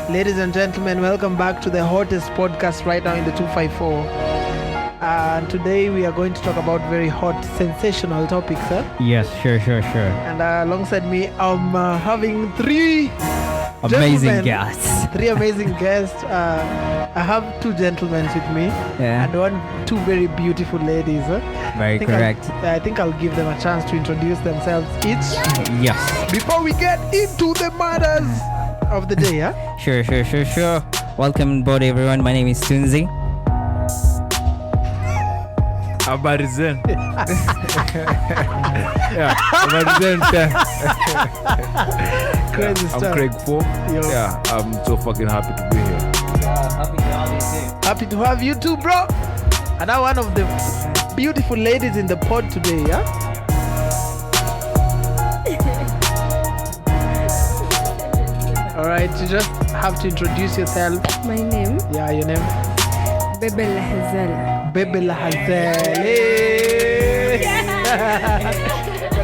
Ladies and gentlemen, welcome back to the hottest podcast right now in the 254. And today we are going to talk about very hot, sensational topics. Yes, sure. And alongside me, I'm having three amazing guests. Three amazing guests. I have two gentlemen with me and two very beautiful ladies. Very correct. I think I'll give them a chance to introduce themselves each. Yes. Before we get into the matters of the day, Sure. Welcome aboard, everyone. My name is Tunzi. Habari zenu. Habari zenu. Crazy stuff. I'm Craig Fo. Yo. I'm so fucking happy to be here. Happy to have you too. Happy to have you too, bro. And now one of the beautiful ladies in the pod today, All right, you just have to introduce yourself. My name? Yeah, your name? Bebe Lahazel. Bebe Lahazel. Hey.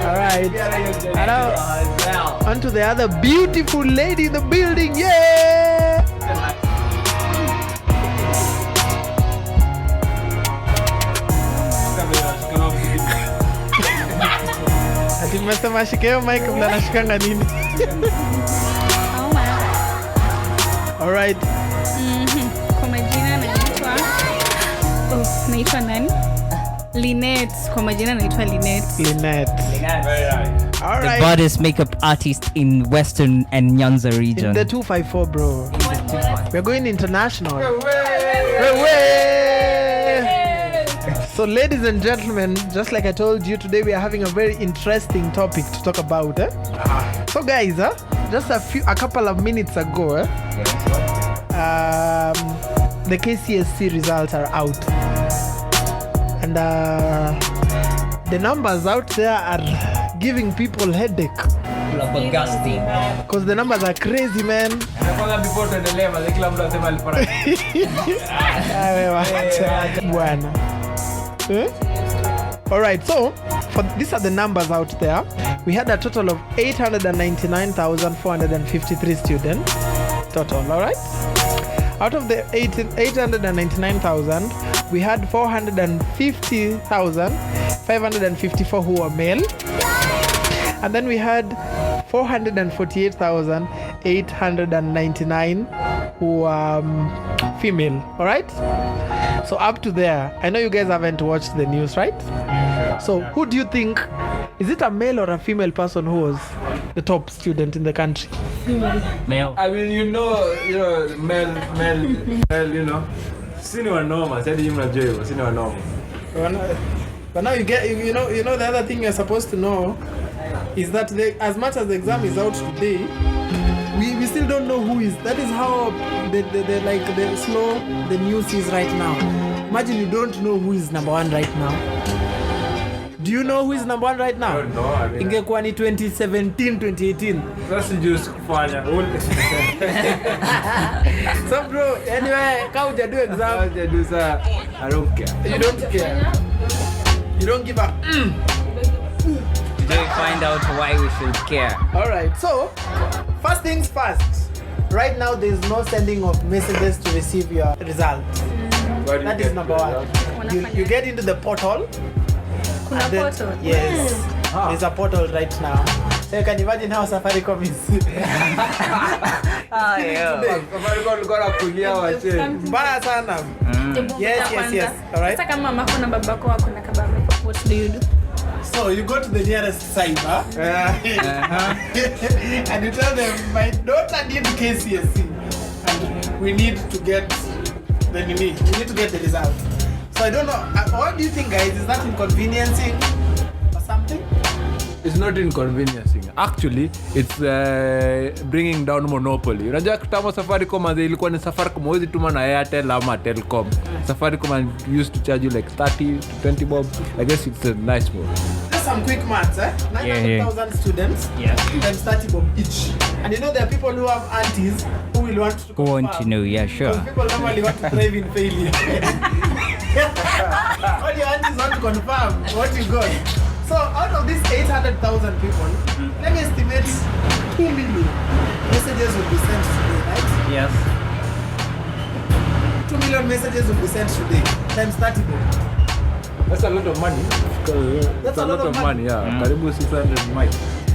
All right. And now, on to the other beautiful lady in the building. Yeah. Ati mmesema shikeo mic mnashikanga nini? All right. Kwa majina naitwa nani? Linet. Kwa majina naitwa Linet. All The right. baddest makeup artist in Western and Nyanza region. In the 254, bro. We're going international. So, ladies and gentlemen, just like I told you, today we are having a very interesting topic to talk about. So, guys, just a couple of minutes ago, the KCSE results are out, and the numbers out there are giving people headache because the numbers are crazy, man. All right, so these are the numbers out there. We had a total of 899,453 students total. All right, out of the 899,000, we had 450,554 who were male, and then we had 448,899 who were female. All right, so up to there, I know you guys haven't watched the news, right? So who do you think, is it a male or a female person who was the top student in the country? Male. I mean, male, senior normal. Said you senior normal. But now you get, you know the other thing you're supposed to know is that as much as the exam is out today, we still don't know who is. That is how the slow the news is right now. Imagine you don't know who is number one right now. Do you know who is number one right now? I don't know. I mean, Ingekuwa ni 2017, 2018. that's just kufanya. So bro, anyway, how would you do exam? I don't care. You don't care. You don't give a Today we find out why we should care. All right. So, first things first. Right now, there is no sending of messages to receive your results. Where do you That get is number the one. result? You get into the portal. Kuna and then- portal? Yes. There's a portal right now. So you can imagine how Safaricom is. Mbaya sana. Yes. All right. Sasa kama mamako na babako wako na kabame, what do you do? So you go to the nearest cyber and you tell them, my daughter did KCSE and we need to get the result. So I don't know, what do you think, guys? Is that inconveniencing or something? It's not inconveniencing. Actually, it's bringing down monopoly. Unajua kitambo Safaricom ilikuwa ni Safaricom, huwezi tuma na Airtel ama Telcom. Safaricom used to charge you like 30 to 20 bob. I guess it's a nice move. Just some quick maths, 900,000 students, times 30 bob each. And you know there are people who have aunties who will want to confirm. Who want to know? Yeah, sure. Because people normally want to thrive in failure. All your aunties want to confirm what you got. So out of these 800,000 people, let me estimate 2 million messages will be sent today, right? Yes. 2 million messages will be sent today. Times 30. That's a lot of money. That's a lot of money, yeah. Karibu 600 mic.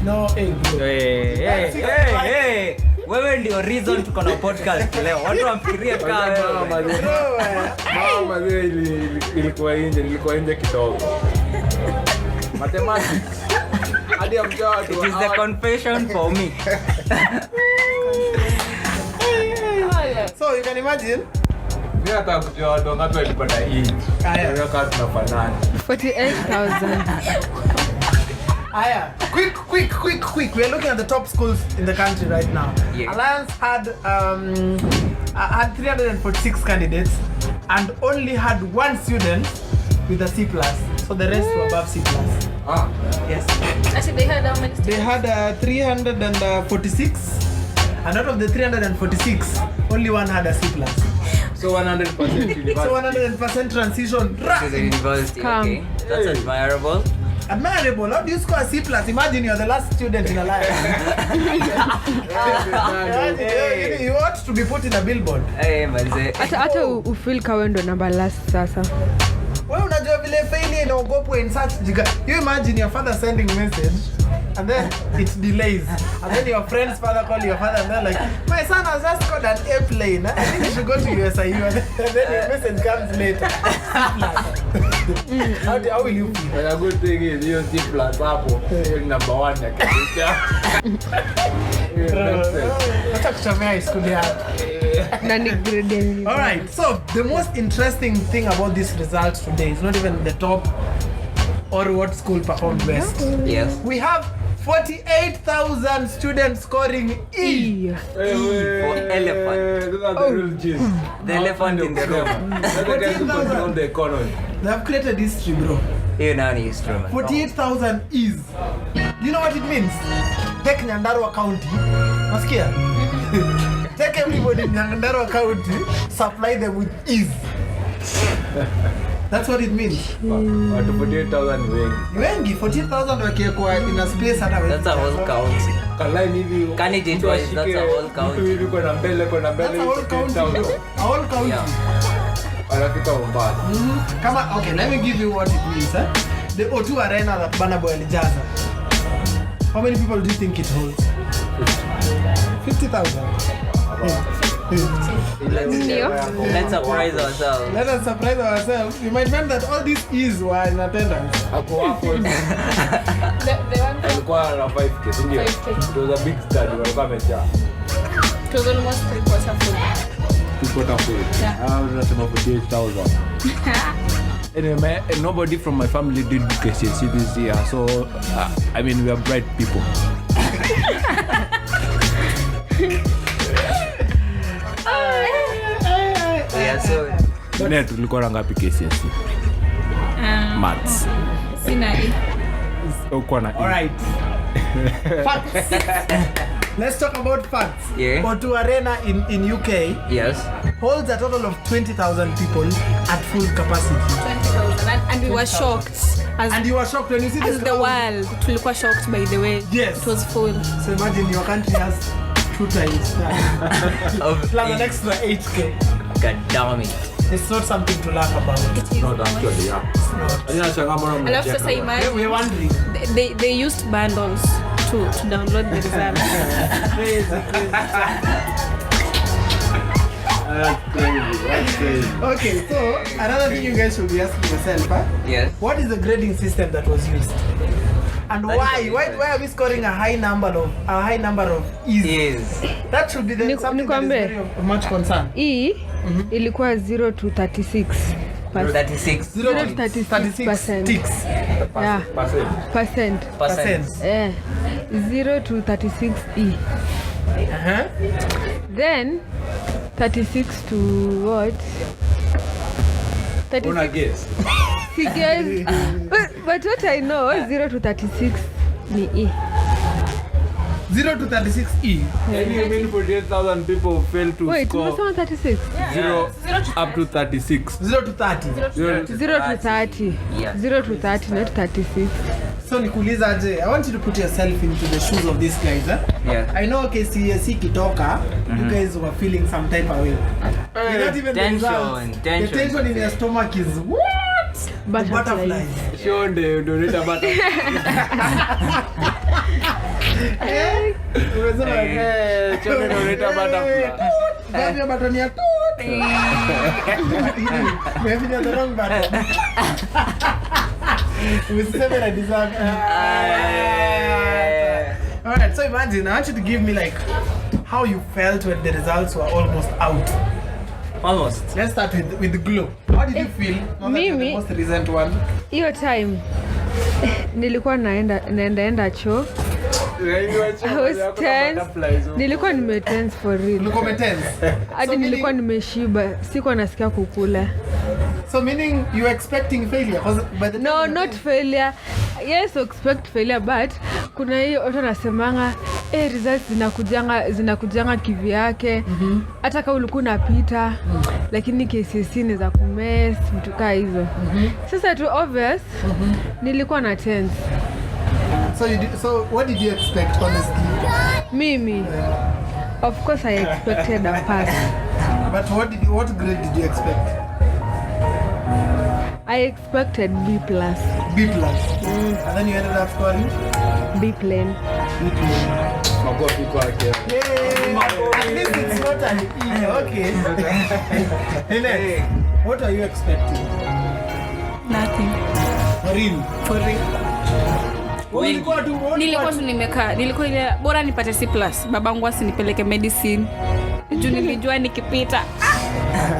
No, hey, bro. Hey. Wewe ndio reason tuko na podcast leo. Watu wamfikirie kama wewe. Mama ilikuwa nje kidogo. Mathematics. Hadi amjua watu. It is the confession for me. So you can imagine. Mimi nataka kujua watu wangapi walipata hii. Ndio kama tunafanana. 48,000. Aya, quick. We are looking at the top schools in the country right now. Yeah. Alliance had 346 candidates and only had 1 student with a C+. So the rest were above C+. Yes. Actually, they had how many? They had 346, and out of the 346, only 1 had a C+. So 100% university. So 100% transition. To the university, okay. That's admirable. Admirable. How do you score a C+? Imagine you're the last student in a life. You ought to be put in a billboard. Hey, manze. Hata ufeel kawe ndo number last sasa. Wewe unajua vile failure inaogopwa in such jiga. You imagine your father sending message and then it delays. And then your friend's father call your father and they're like, my son has just got an airplane. I think you should go to USIU. And then your message comes later. How will you feel? The good thing is you C+ hapo. You're number 1 ya kabisa. Acha kuchomea school yako. Na ni grade yangu. All right, so the most interesting thing about this result today is not even the top or what school performed best. Yes. We have 48,000 students scoring E. For elephant. Those are the real G's. The elephant in the room. That's the guys who control the economy. They have created history, bro. Hiyo nao ni instrument. 48,000 E's. Do you know what it means? Take Nyandarua County. Nasikia? Take everybody in Nyandarua County, supply them with E's. That's what it means. Watu 48,000 ni wengi. Wengi 14,000 wakiwekwa in a space hata That's a whole county. Kaline hivi. Candidate wise, that's a whole county. Hivi kuna mbele That's a whole county. 48,000. A whole county. Yeah. Wanafika Mombasa. Come on, okay, let me give you what it means. The O2 Arena that Burna Boy alijaza. How many people do you think it holds? 50,000. Let's surprise ourselves. Let us surprise ourselves. You might find that all these E's were in attendance. Hapo hapo. The one Alikuwa na 5K, si ndio? 5K. It was a big study, walikuwa wamejaa. it was almost 3/4 full. People full. Yeah. Tunasema 48,000. Anyway, nobody from my family did KCSE this year, so I mean we are bright people. Yeah, so Net tulikuwa na ngapi KCSE? Maths. Sina E. Uko na All right. Facts. Let's talk about facts. Yeah. O2 Arena in UK yes. holds a total of 20,000 people at full capacity. 20,000. And we were shocked. And you were shocked when you see As the crowd. world, tulikuwa shocked by the way. Yes. It was full. So imagine your country has 2 times that. Of Plus an eight. extra 8K. God damn it. It's not something to laugh about. It is Not actually, yeah. Alafu sasa imagine, We're wondering. they used bundles to download the results. That's crazy. Okay, so another thing you guys should be asking yourself, huh? Yes. What is the grading system that was used? And That why? is Why are we scoring a high number of E's? Yes. That should be the, something that is nikwambie. very of much concern. E ilikuwa 0 to 36. 36. 0 to to 36%. ticks. Yeah. Percent. Percent. 0 to 36 E. Uh-huh. Then 36 to what? 36 Una guess. figures. But what I know, 0 to 36 ni E. 0 to 36 E. And you mean 48,000 people fail to Wait, score umesema 36? 0 up to 36. 0 to 30. 0 0 to 30. Yeah. 0 to 30, not 36. So nikuuliza aje, I want you to put yourself into the shoes of these guys. Yeah. I know KCSE kitoka, you guys were feeling some type of way. Not even the results. The tension in your stomach is what? Butterflies. Sure, they donate a butterfly. Umesema Chone donate a butterfly. Baby button ya tot. Maybe you're the wrong button. Umesema na deserve. Alright, so imagine, I want you to give me like how you felt when the results were almost out. Almost. Let's start with the glow. How did you feel? Now that you're the most recent one. Hiyo time nilikuwa naenda choo. I was tense. Nilikuwa tense for real. Ulikuwa tense. Hadi nilikuwa nimeshiba. Sikuwa nasikia kukula. So meaning you expecting failure? By the time No, not failure. Yes, expect failure, but kuna hiyo watu nasemanga results zinakujanga kivyake. Hata kama ulikuwa unapita, lakini KCSE ni za kumess, vitu kama hizo. Sasa tu obvious, nilikuwa na tense. So what did you expect honestly? Mimi, of course I expected a pass. But what grade did you expect? I expected B+. B+. And then you ended up scoring? B plain. Makofi kwake. Yay! At least it's not an E. Okay. Hey, what are you expecting? Nothing. For real? Nilikuwa tu nimekaa. Nilikuwa ile bora nipate C+. Babangu asinipeleke medicine. Juu nilijua nikipita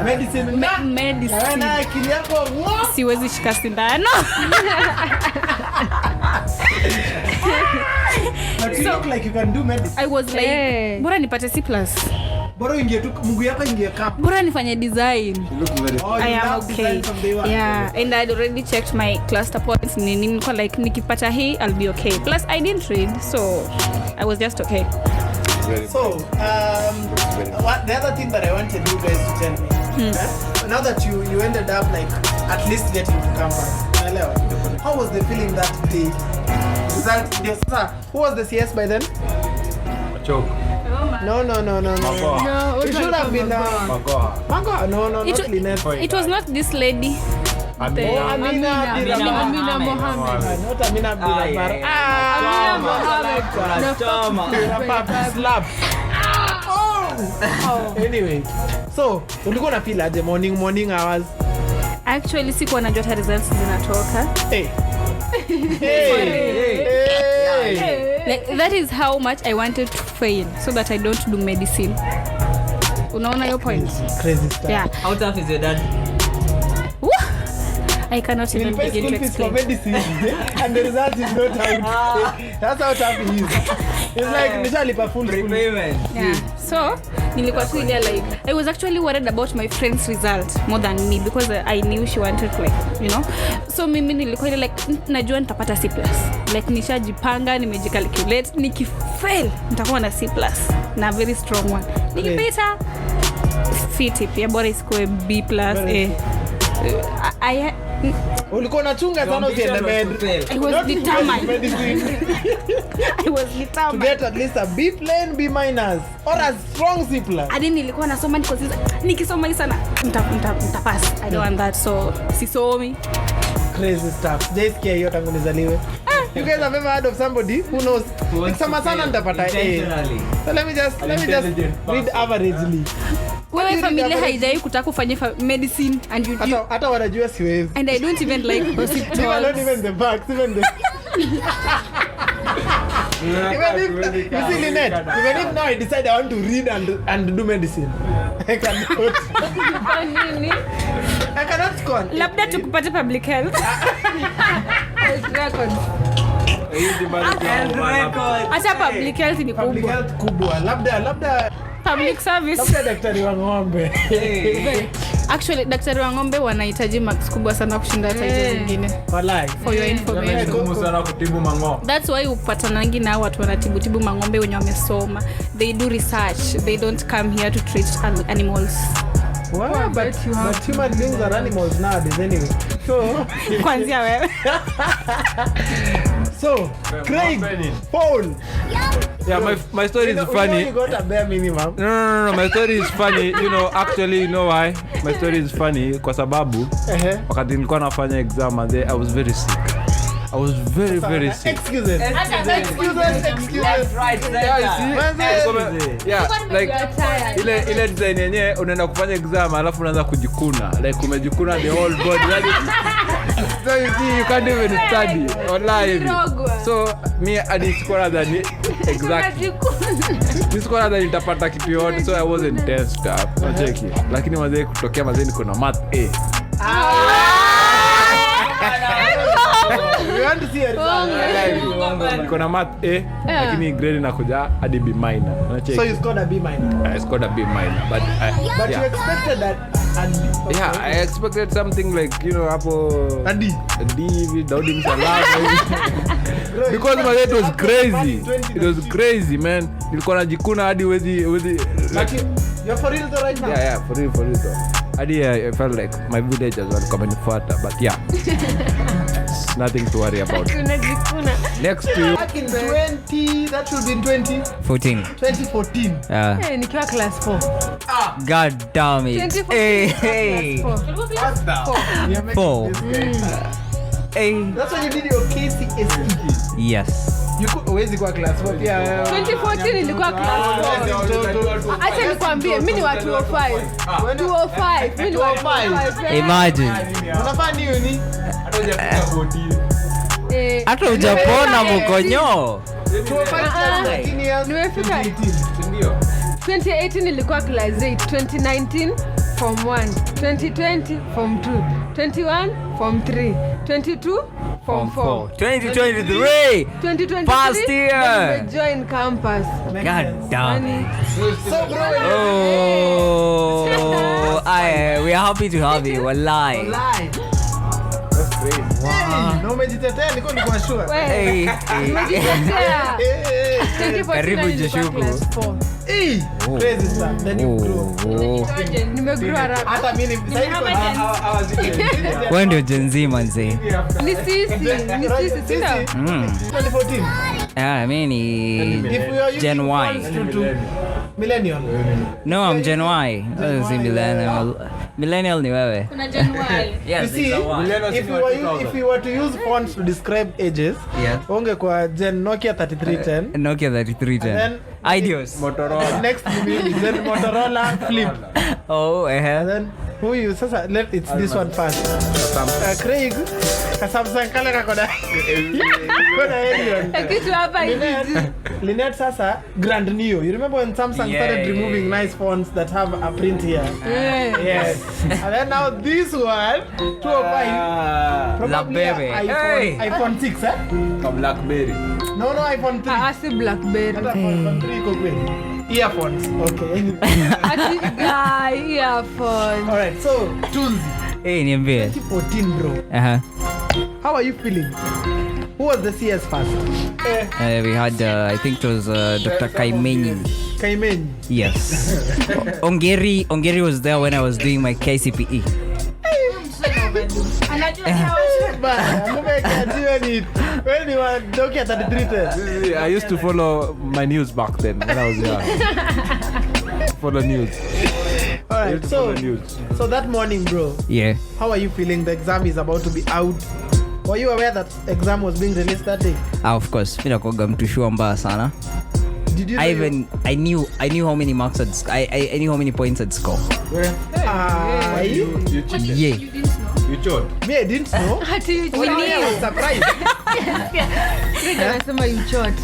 medicine. Medicine. Akili yako siwezi shika sindano. But you look like you can do medicine. I was like, bora nipate C+. Bora ingie tu mungu yako ingie kama. Bora nifanye design. I am okay. Yeah, and I'd already checked my cluster points. Nilikuwa like nikipata hii I'll be okay. Plus I didn't read, so I was just okay. So, what the other thing that I wanted you guys to tell me, now that you ended up like at least getting to campus, how was the feeling that day? Who was the CS by then? Choke. No. No, It should have been Magoha. No, not Lynette. It was not this lady. Amina Mohammed. Not Amina Abdullah. Mohammed. Slap. Anyway, so ulikuwa na feel aje morning hours? Actually sikuwa najua hata results zinatoka. Hey. Like that is how much I wanted to fail so that I don't do medicine. Unaona your point? Crazy stuff. Yeah. How tough is your dad? I cannot even begin to explain. Medicine, and the result is not out. That's how tough he is. It's like nishalipa full repayment. Yeah. So nilikuwa tu ile like I was actually worried about my friend's result more than me because I knew she wanted like, you know. So mimi nilikuwa ile like najua nitapata C+. Like nishajipanga, nimejicalculate, nikifail nitakuwa na C+ na very strong one. Nikipita fiti pia bora isikue B+. ulikuwa unachunga sana usiende med. I was determined. I was determined to get at least a B plain, B minus or a strong C+. Hadi nilikuwa nasoma nikisoma hii sana nitapass. I don't want that, so sisomi. Crazy stuff. Jaisikia hiyo tangu nizaliwe. You guys have ever heard of somebody who knows nikisoma sana nitapata A. So let me just read averagely. Wewe familia haijai kutaka kufanya medicine and you hata wanajua siwezi. And I don't even like hospitals. Not even the facts, even the even if now I decide I want to read and do medicine, I cannot. I cannot score. Labda tukupate public health. Acha public health ni kubwa. Public health kubwa. Labda public service. Labda daktari wa ng'ombe. Actually daktari wa ng'ombe wanahitaji marks kubwa sana kushinda hata hizo zingine. Walai. For your information. Ngumu sana kutibu mang'ombe. That's why upatanangi na watu wanatibu mang'ombe wenye wamesoma. They do research. They don't come here to treat animals. Wow, but human beings are animals nowadays anyway. So kwanzia wewe. So, Craig, Paul. Yeah, my story is funny. You got a bare minimum. No. My story is funny. Actually, you know why? My story is funny kwa sababu wakati nilikuwa nafanya exam and I was very sick. I was very sick. Excuses. That's right. Yeah, like ile design yenyewe unaenda kufanya exam alafu unaanza kujikuna. Like umejikuna the whole body. So you see you can't even study online. So me adisikuwa than exactly. Nisikuwa than nitapata kitu yote, so I wasn't tensed up. Unacheki. Lakini mazee kutokea mazee niko na math A. We want to see a result. Niko na math A, lakini grade inakuja hadi B minor. Unacheki. So you scored a B minor. I scored a B minor, but you expected that a D. Okay. Yeah, I expected something like, hapo A D. a D with Daudi Msalama. Because my it was crazy. It was crazy, man. Nilikuwa najikuna hadi wezi But you're for real though right now? Yeah, for real though. Hadi I felt like my villagers were coming further, but yeah. It's nothing to worry about. Next to you. Back in 20, that should be in 14. 2014. Nikiwa class 4. God damn it. 2014. Hey. What's that? You're making 4. this great. Hey. That's when you did your KCSE. Yes. You could always go class 4. Yeah. 2014 nilikuwa class 4. Acha nikwambie mimi ni wa 205. 205. Mimi ni wa 205. Imagine. Unafanya nini? Hata hujapona mkonyo. 205 Nimefika. Ndio. 2018 nilikuwa class 8, 2019 form 1, 2020 form 2, 21 form 3, 22 form 4, 2023. 2023 Past year. join campus. God damn it. So bro, Oh, we are happy to have you. Wallahi. live. That's crazy. Wow. No umejitetea niko sure. Hey. Umejitetea. 2014 Karibu nilikuwa Joshuku. class 4. Hey, crazy stuff. Then you grow. Nimegrow haraka. Hata mimi Wewe ndio Gen Z manze. Ni sisi, sina. 2014. Mimi ni If we are Gen using Y. phones to millennial. No, I'm Gen Y. Si millennial. Millennial ni wewe. You Yes, see, if we were to use fonts to describe ages, Yes. unge kwa Gen Nokia 3310. Nokia 3310. And Ideos. Motorola. Next ni Gen Motorola Flip. Oh, And then who you sasa it's this one first. Craig Samsung kale kakoda. Koda alien. Kitu hapa hivi. Linet sasa Grand Neo. You remember when Samsung started removing nice fonts that have a print here? Yes. And then now this one 205. Probably baby. iPhone 6 eh? Blackberry. No, iPhone 3. Asi Blackberry. Hata iPhone 3 iko kweli. Earphones. Okay. Ati guy earphone. All right. So, Tunzi. Hey, niambie. 2014 bro. How are you feeling? Who was the CS first? We had I think it was Dr. Kaimenyi. Kaimenyi. Yes. Ongeri was there when I was doing my KCPE. When you were Nokia 3310. I used to follow my news back then when I was young. Follow news. Alright, so that morning, bro, Yeah. how are you feeling? The exam is about to be out. Were you aware that exam was being released that day? Of course. Mimi nakuaga mtushua mbaya sana. Did you know I knew how many marks I'd I knew how many points I'd score. You cheated. Yeah. You chote. Me, I didn't know. Ati you Well, I was surprised. Anasema you short.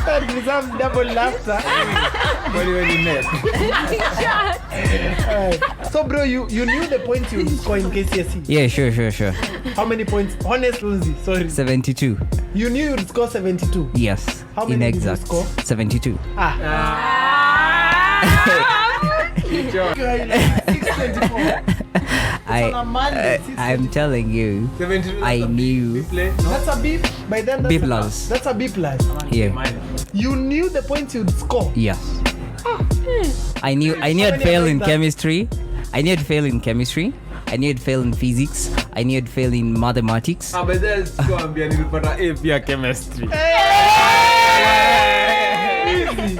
That deserves double laughter. Alright. So, bro, you knew the points you would score in KCSE. Yeah, sure. How many points? Honestly, sorry. 72. You knew you'd score 72. Yes. How many in did you exact. score? 72. I'm telling you, I knew. That's a B. By then, B plus. That's a B plus. Yeah. You knew the points you'd score. Yes. I knew I'd fail in chemistry. I I knew I'd fail in physics. I knew I'd fail in mathematics. But then sikuambia nilipata A pia chemistry.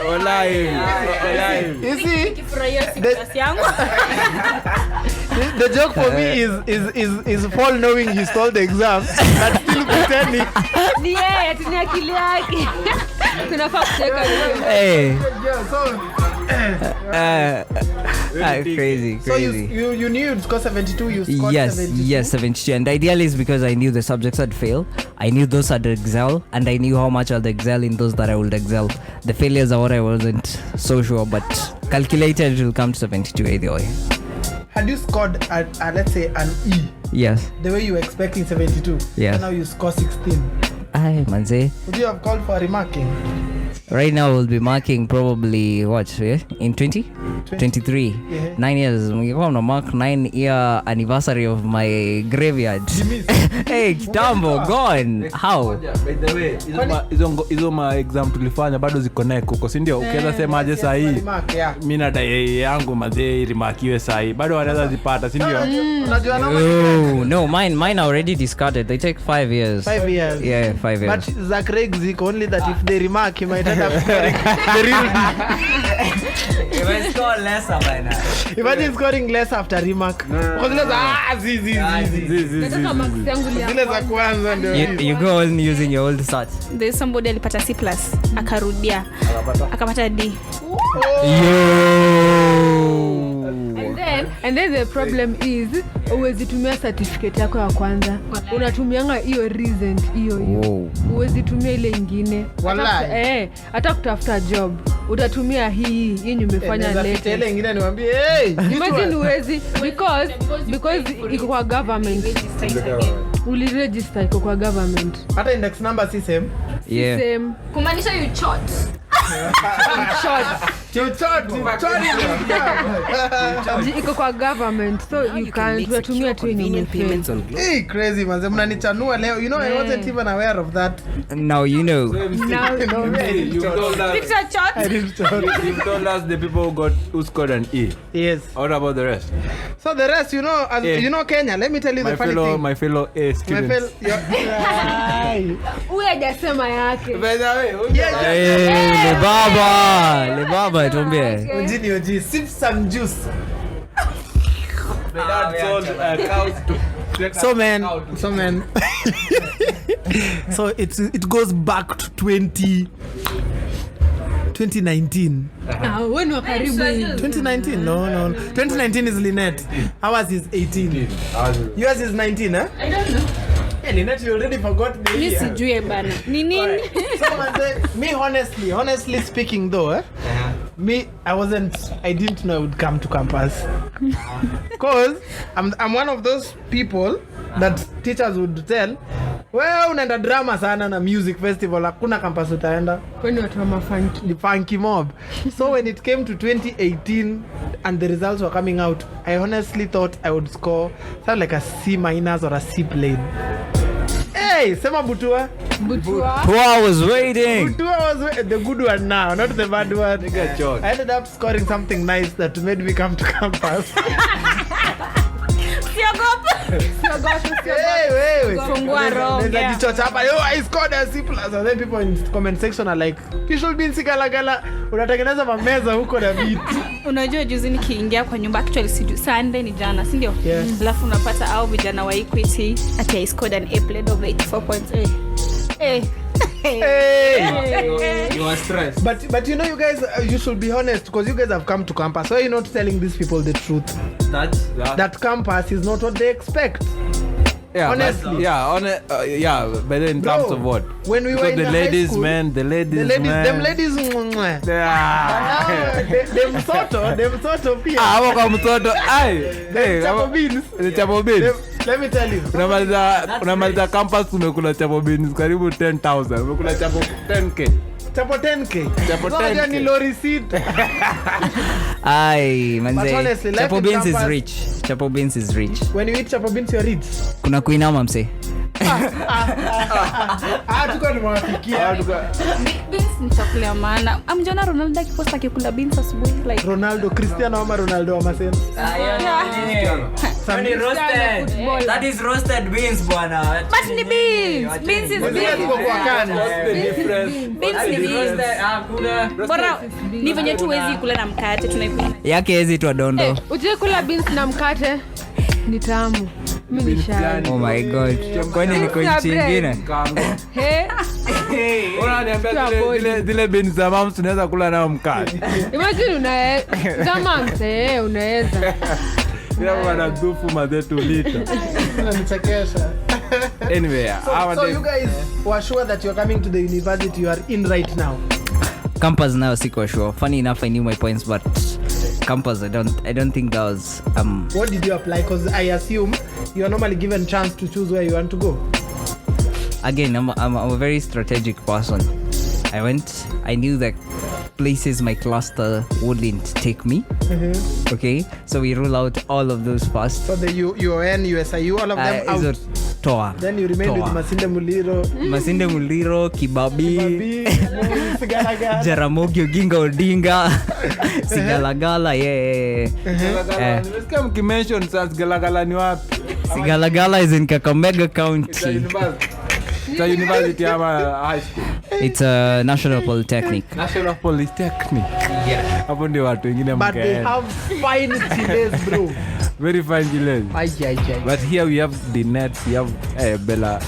Wallahi. You see, the joke for me is Paul knowing he stole the exam but still pretending. Ni yeye tuni akili yake. Tunafaa kucheka. Hey. So Crazy. So you knew you'd score 72, you scored 72? Yes, 72. And ideally is because I knew the subjects I'd fail. I knew those I'd excel, and I knew how much I'd excel in those that I would excel. The failures are what I wasn't so sure, but calculated it will come to 72 either way. Had you scored let's say an E, Yes. the way you were expecting 72, Yes. and now you score 16, Aye, manze. would you have called for remarking? Right now we'll be marking probably what, yeah? In 20? 23. Yeah. 9 years. We're going to mark 9-year anniversary of my graveyard. Hey, kitambo, gone. How? By the way, hizo ma exam tulifanya bado ziko neck huko, si ndio? Ukiweza sema aje saa hii mimi na dai yangu mazee rimakiwe saa hii bado wanaweza zipata, si ndio? Unajua No, mine are already discarded. They take 5 years. 5 years. Yeah, 5 years. But Zach Craig ziko only that if they remark he might end up scoring the real deal. If I score lesser by now. Imagine scoring less after remark. Because Nataka max yangu zile za kwanza ndio You go on using your old stats. There's somebody alipata C+ akarudia akapata D. And then the problem is uwezi tumia certificate yako ya kwanza, unatumianga hiyo recent hiyo uwezi tumia ile ingine. Wallahi. Hata kutafuta job utatumia hii yenye umefanya late. Ile ingine niwaambie hey imagine uwezi because iko kwa government. Uliregister iko kwa government. hata index number si same. Yeah. Same. Kumaanisha you chote. Iko kwa government, so you can tunatumia tu yenye Hey, crazy manze, mnanichanua leo. You know, I wasn't even aware of that. Now you know. now. You've told us the people who scored an E. Yes. What about the rest? So the rest, you know, you know Kenya. Let me tell you the funny thing. My fellow A students. Huyu hajasema yake. Le baba tuambie. Oji, sip some juice. So man. So it goes back to 2019. When wa karibu 2019? No. 2019 is Lynette. Ours is 18. Yours is 19, huh? I don't know. Hey, Lynette, you already forgot the Mimi year. sijui bana. Ni nini? So me honestly speaking though, I didn't know I would come to campus. Cause I'm one of those people that teachers would tell, well, unaenda drama sana na music festival, hakuna campus utaenda. kwani watu wa mafunky. The funky mob. So when it came to 2018 and the results were coming out, I honestly thought I would score something like a C- or a C+. Hey, sema Butua. Who I was waiting. Butua was the good one now, not the bad one. I ended up scoring something nice that made me come to campus. Hey. Fungua roho. There's a jichocha hapa. Yo, I scored a C+. And then people in comment section are like, you should be in Sigalagala. Unatengeneza mameza huko na vitu. Unajua juzi nikiingia kwa nyumba, actually siju Sunday ni jana, si ndio? Yeah. Alafu unapata au vijana wa Equity ati I scored an A+ of 84.8. You are stressed. But you know, you guys, you should be honest because you guys have come to campus. So you're not telling these people the truth. That campus is not what they expect. Yeah, honestly. But then in terms of what? When we were in the high ladies, school, man, the ladies, them man. ladies, them sort of here. Hapo kwa mtoto. Chapo beans. The chapo beans. Let me tell you. Unamaliza campus umekula chapo beans karibu 10,000. Umekula chapo 10k. Chapo 10k. Chapo So 10K. ni lorry seat. Ai, But manze. honestly, life Chapo in beans is campus- rich. Chapo beans is rich. When you eat chapo beans, you're rich. Kuna kuinama mse. tuko nimewafikia. Beans ni chakula ya maana. Amjona Ronaldo akiposta akikula beans asubuhi like Ronaldo Cristiano ama Ronaldo wa Maseno. Sunny roasted. That is roasted beans bwana. but ni beans. Beans is beans. Tuko kwa kani. Beans ni beans. Bora ni venye tu wezi kula na mkate tunaipenda. Yake hizi tu dondo. Uje kula beans na mkate ni tamu. Mimi ni shy. Oh my god. Kwani niko nchi nyingine? Unaniambia zile beans za mama tunaweza kula nao mkate. Imagine kama mzee unaweza. Bila wana dufu mazetu lita. Unanichekesha. Anyway, so you guys were sure that you're coming to the university you are in right now? Campus now siko sure. Funny enough I knew my points but campus I don't think that was What did you apply? Because I assume you are normally given chance to choose where you want to go. Again, I'm a very strategic person. I knew that places my cluster wouldn't take me. Okay, so we rule out all of those first. So the UON, USIU, all of them out. Toa. Then you remained with Masinde Muliro, Kibabi, Sigalagala. Jaramogi Oginga Odinga, Sigalagala, yeah. Nimesikia mkimention sasa Galagala ni wapi? Sigalagala is in Kakamega County. It's a university ama high school? It's a National Polytechnic. National Polytechnic. Yeah. Hapo ndio watu wengine But they have fine chiles, bro. Very fine chiles. But here we have didnt, we have Bella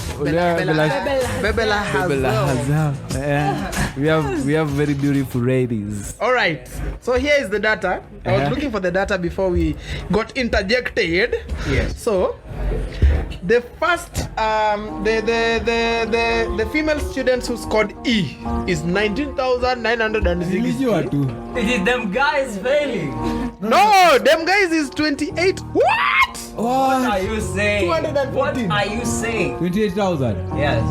Hazam. We have very beautiful ladies. All right. So here is the data. I was looking for the data before we got interjected. Yes. So the first the female students who scored E is 19,960. It is them guys failing. No, them guys is 28. What? What are you saying? 214. What are you saying? 28,000. Yes.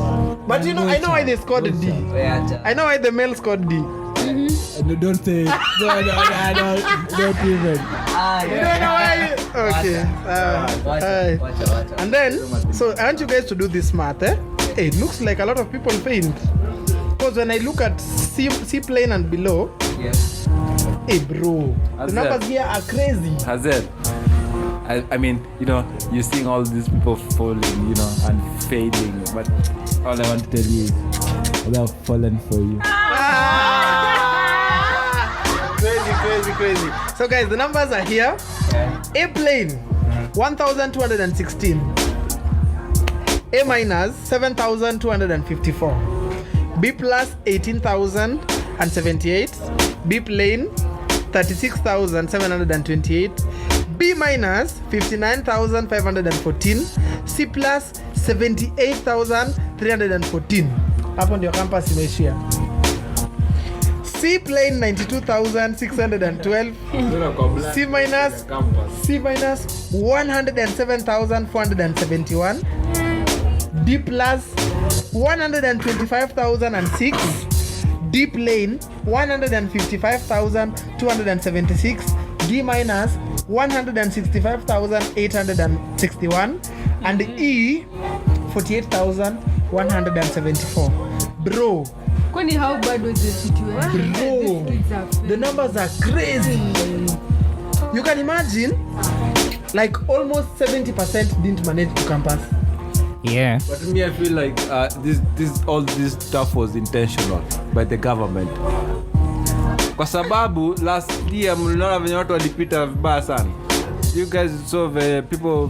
But you know, I know why they scored D. I know why the male scored D. No, don't say it. No, don't even. You don't know why? Okay. And then, so I want you guys to do this math. Hey, it looks like a lot of people failed. Because when I look at C plane and below, Yes. hey bro, the numbers here are crazy. Hazel, I mean, you know, you're seeing all these people falling, you know, and failing. But all I want to tell you is, they have fallen for you. Crazy. So guys, the numbers are here. A plane, 1,216. A minus, 7,254. B plus, 18,078. B plane, 36,728. B minus, 59,514. C plus, 78,314. Hapo ndio campus imeishia. C plane 92,612. C minus 107,471. D plus 125,006. D plane 155,276. D minus 165,861. And E 48,174. Bro, Kwani how bad was the situation? Bro, the numbers are crazy. You can imagine, like almost 70% didn't manage to campus. Yeah. But to me, I feel like all this stuff was intentional by the government. Kwa sababu last year mliona venye watu walipita vibaya sana. You guys saw the people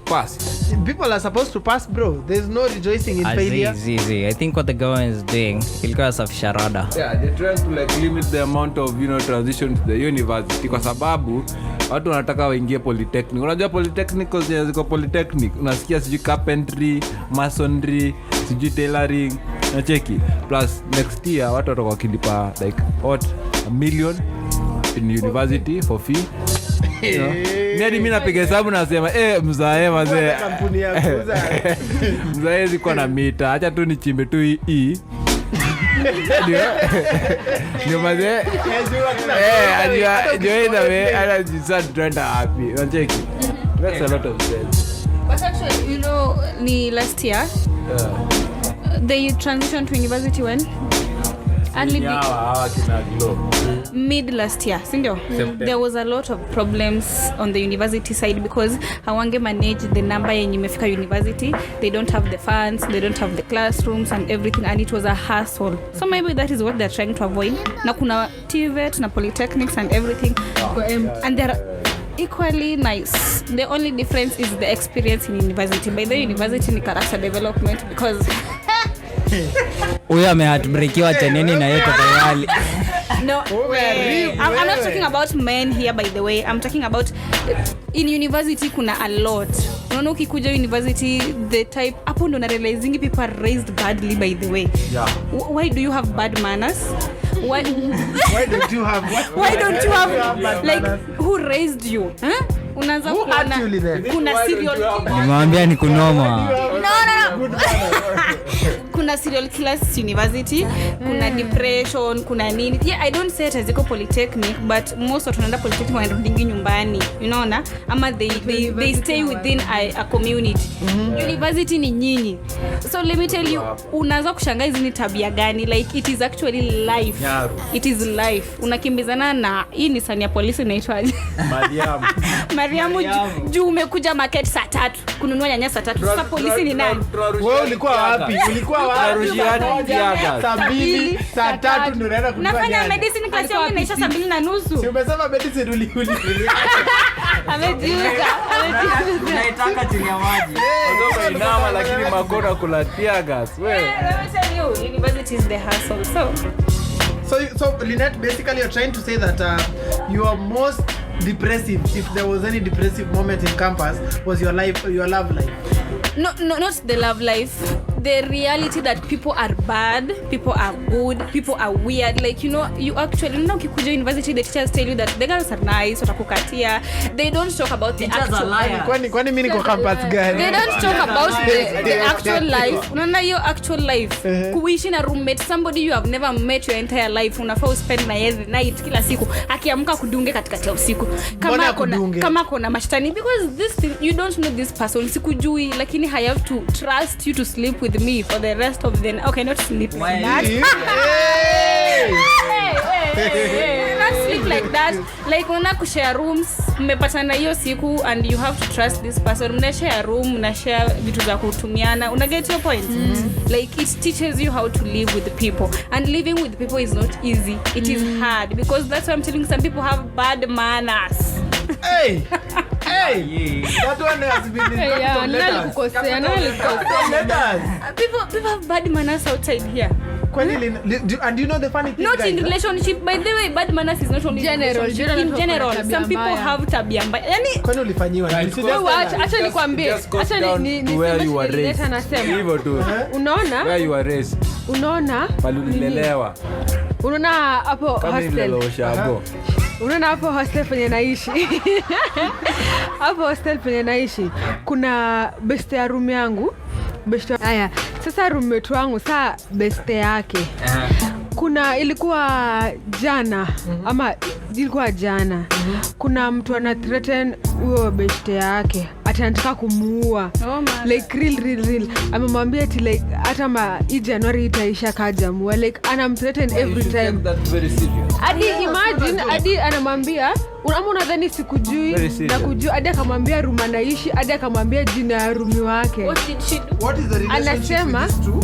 pass. People are supposed to pass, bro. There's no rejoicing in failure. Easy. I think what the government is doing, ilikuwa of sharada. Yeah, they're trying to like limit the amount of, you know, transition to the university kwa sababu watu wanataka waingie polytechnic. Unajua polytechnicals ziko polytechnic. Unasikia sijui carpentry, masonry, sijui tailoring, na cheki. Plus next year watu watakuwa wakilipa like what, $1 million in university for fee. You know? Mimi napiga hesabu nasema mzae mazee. Kampuni ya kuuza. Mzae ziko na mita. Acha tu nichimbe tu hii. Ndio mazee. Ajua ina we ana jisa trend happy. Unacheki. That's a lot of sense. But Actually, you know, last year they transitioned to university when mid last year, sindio? There was a lot of problems on the university side because hawange manage the number yenye imefika university. They don't have the funds, they don't have the classrooms and everything, and it was a hassle. So maybe that is what they're trying to avoid. Na kuna TVET, na polytechnics and everything, and they're equally nice. The only difference is the experience in university. By the university ni character development because huyo amehatbreakiwa teneni na yote tayari. No, I'm not talking about men here, by the way. I'm talking about in university kuna a lot. Unaona ukikuja university the type hapo ndo na realizing people are raised badly, by the way. Yeah. Why do you have bad manners? Why don't you have like manners? Who raised you? Huh? Unaanza kuna serial nimwambia ni kunoma. No. Kuna serial killers university, kuna depression, kuna nini. Yeah, I don't say it as a polytechnic, but most of tunaenda polytechnic wanarudi nyumbani, you know na ama they stay within a community. University ni nyinyi. So let me tell you, unaanza kushangaa hizi ni tabia gani, like it is actually life. It is life. Unakimbizana na hii ni sani ya polisi inaitwaje? Mariamu juu umekuja market saa 3 kununua nyanya saa 3. Sasa polisi ni nani? Wewe ulikuwa wapi? Saa 2 saa 3 ndio unaenda kununua nyanya. Nafanya medicine class yangu inaisha saa 2:30. Si umesema medicine uli. Amejiuza. Unaitaka chini ya maji. Ndio inawa lakini makona kula tear gas. Wewe. Let me tell you, university is the hustle. So Lynette, basically you're trying to say that your most depressive, if there was any depressive moment in campus, was your love life. No, not the love life. The reality that people are bad, people are good, people are weird. Like, you know, you actually, you know, ukikuja university, the teachers tell you that the girls are nice, watakukatia. They don't talk about the actual life. Kwani mimi niko campus gani? They don't talk about the actual life. Unaona hiyo actual life. Kuishi na roommate, somebody you have never met your entire life, unafaa spend na every night kila siku. Akiamka kudunge katikati ya usiku. Kama kuna mashtani, because this thing, you don't know this person. Sikujui, lakini I have to trust you to sleep with me for the rest of the night. Okay, not sleep like that. Not sleep like that. Like una kushare rooms, mmepatana hiyo siku and you have to trust this person. Mna share room, mna share vitu za kutumiana. Una get your point? Like it teaches you how to live with people. And living with people is not easy. It is hard because that's why I'm telling you, some people have bad manners. Hey, that one has been people have bad manners outside here. And you know the funny thing, not guys, in relationship, by the way, bad manners is not only general, in general. Some people have tabia mbaya. Yani kwani ulifanyiwa acha nikwambie, acha ni where you were raised. Anasema Hivyo tu. Unaona? Where you were raised. Unaona? Palulilelewa. Unaona hapo hostel. Unaona hapo hostel penye naishi. Hapo hostel penye naishi kuna beste ya room yangu. Haya, sasa roommate wangu saa beste yake. Kuna ilikuwa jana ama ilikuwa jana. Kuna mtu ana threaten huyo beste yake atanataka kumuua. Like real. Amemwambia ati like hata hii January itaisha kaja mua. Like anamthreaten every time. That's very serious. Hadi imagine hadi anamwambia unadhani sikujui na kujua, hadi akamwambia room anaishi, hadi akamwambia jina ya room wake. What is the relationship anasema, with these two?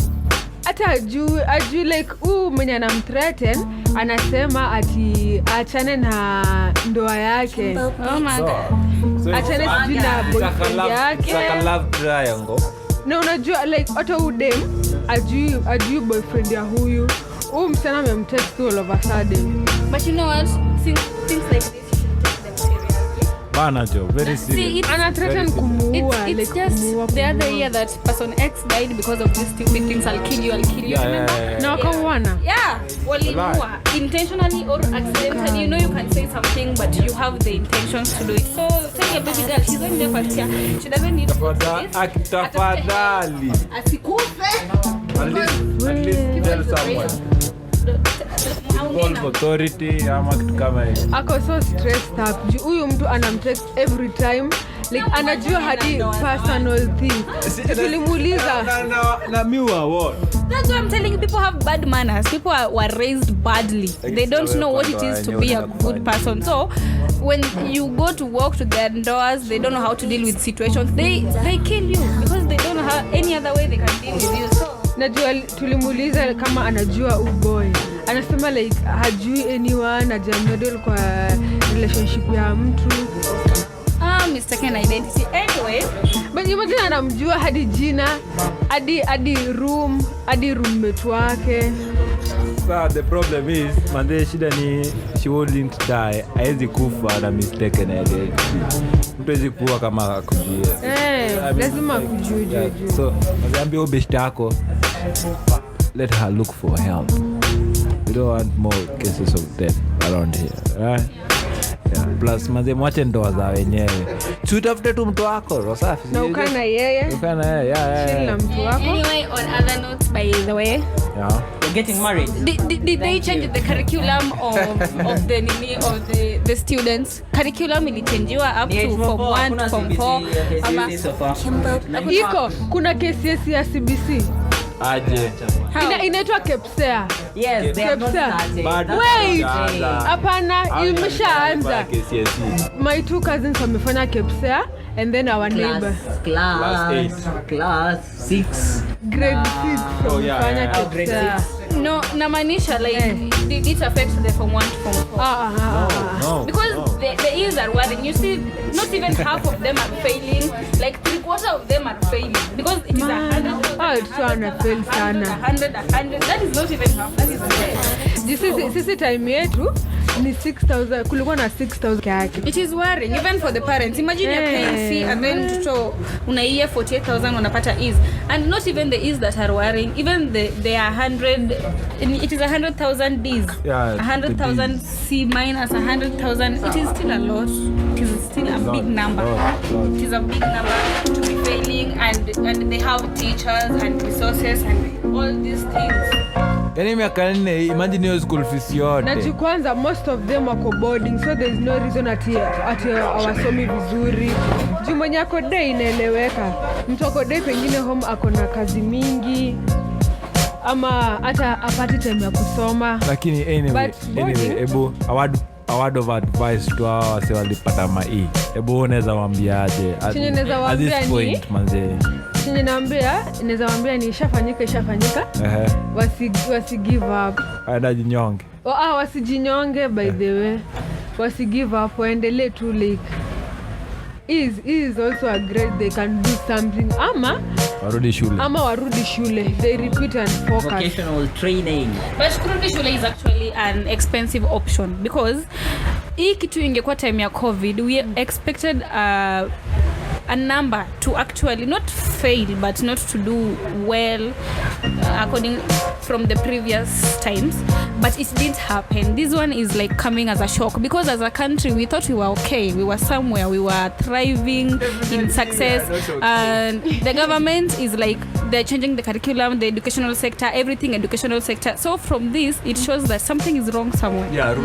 Hata ajui like mwenye anamthreaten anasema ati achane na ndoa yake. Oh my god. So achane na boyfriend yake. It's like a love triangle. No, unajua like hata udem ajui boyfriend ya huyu msichana amemtext all of a sudden. But you know what, things like this Bana jo, very serious. Ana threaten kumuua. It's just the other year that person X died because of these stupid things. I'll kill you, remember? Na wakauana. Yeah, waliua intentionally or accidentally. You know you can say something but you have the intentions to do it. So tell your baby girl, she's going there for here. She doesn't need to do this. Tafadhali. Asikufe. At least tell someone. involve authority ama kitu kama hiyo. Ako so stressed up. Huyu mtu anamtext every time. Like anajua hadi personal things. Tulimuuliza Na miwa what? That's why I'm telling you, people have bad manners. People were raised badly. They don't know what it is to be a good person. So when you go to walk to their doors, they don't know how to deal with situations. They kill you because they don't know how any other way they can deal with you. So najua tulimuuliza kama anajua boy. Anasema like hajui anyone, hajamedel kwa relationship ya mtu. Mistaken identity. Anyway, but imagine anamjua hadi jina, hadi roommate wake. So the problem is, mande shida ni she wouldn't die. Haezi kufa na mistaken identity. Mtu hezi kuwa kama akujue. Lazima kujue. So, naambia best yako, let her look for help. We don't want more cases of death around here, right? Yeah. Plus manze mwache ndoa za wenyewe. Tutafute tu mtu wako roho safi. Na ukana yeye. Yeah. Shila mtu wako. Anyway, on other notes, by the way, Yeah. You're getting married. did they change the curriculum of the students? Curriculum ilichangiwa up to form 1 to form 4 ama Iko kuna KCS ya CBC. Aje. Inaitwa KEPSEA. Yes, they have not started. Wait. Hapana, imeshaanza. My 2 cousins wamefanya KEPSEA and then our neighbor. Class 6. Grade 6 wamefanya KEPSEA. no, namaanisha like did it affect the form 1 to form 4? No. Because the E's are worrying. You see, not even half of them are failing. Like 3/4 of them are failing because it is 100. It's fail sana. 100. That is not even half. That is Sisi time yetu ni 6,000, kulikuwa na 6,000 yake. It is worrying even for the parents. Imagine you're paying fee and then mtoto unaia 48,000 unapata E's, and not even the E's that are worrying. Even they are 100. It is 100,000 D's. Yeah, 100,000 C minus 100,000. It is still a lot. It is still a big number. It is a big number to be failing, and they have teachers and resources and all these things. Yaani miaka 4, imagine your school fees yote. Na kwanza most of them wako boarding, so there is no reason ati hawasomi vizuri. Juu mwenye ako day inaeleweka. Mtu ako day pengine home ako na kazi mingi ama hata apati time ya kusoma. Lakini anyway, ebu a word of advice to hao wase walipata ma-E. Ebu unaweza waambiaje at this point manze? Chenye naweza waambia ni ishafanyika. Wasi give up. Aenda jinyonge. Wasijinyonge by the way. Wasi give up, waendelee tu like is also a great, they can do something ama warudi shule. They repeat and focus. Vocational training. But kurudi shule is actually an expensive option because hii kitu ingekuwa time ya COVID, we expected a number to actually not fail but not to do well according from the previous times, but it didn't happen. This one is like coming as a shock because as a country we thought we were okay, we were somewhere, we were thriving in success, and the government is like they're changing the curriculum, the educational sector, everything educational sector. So from this it shows that something is wrong somewhere.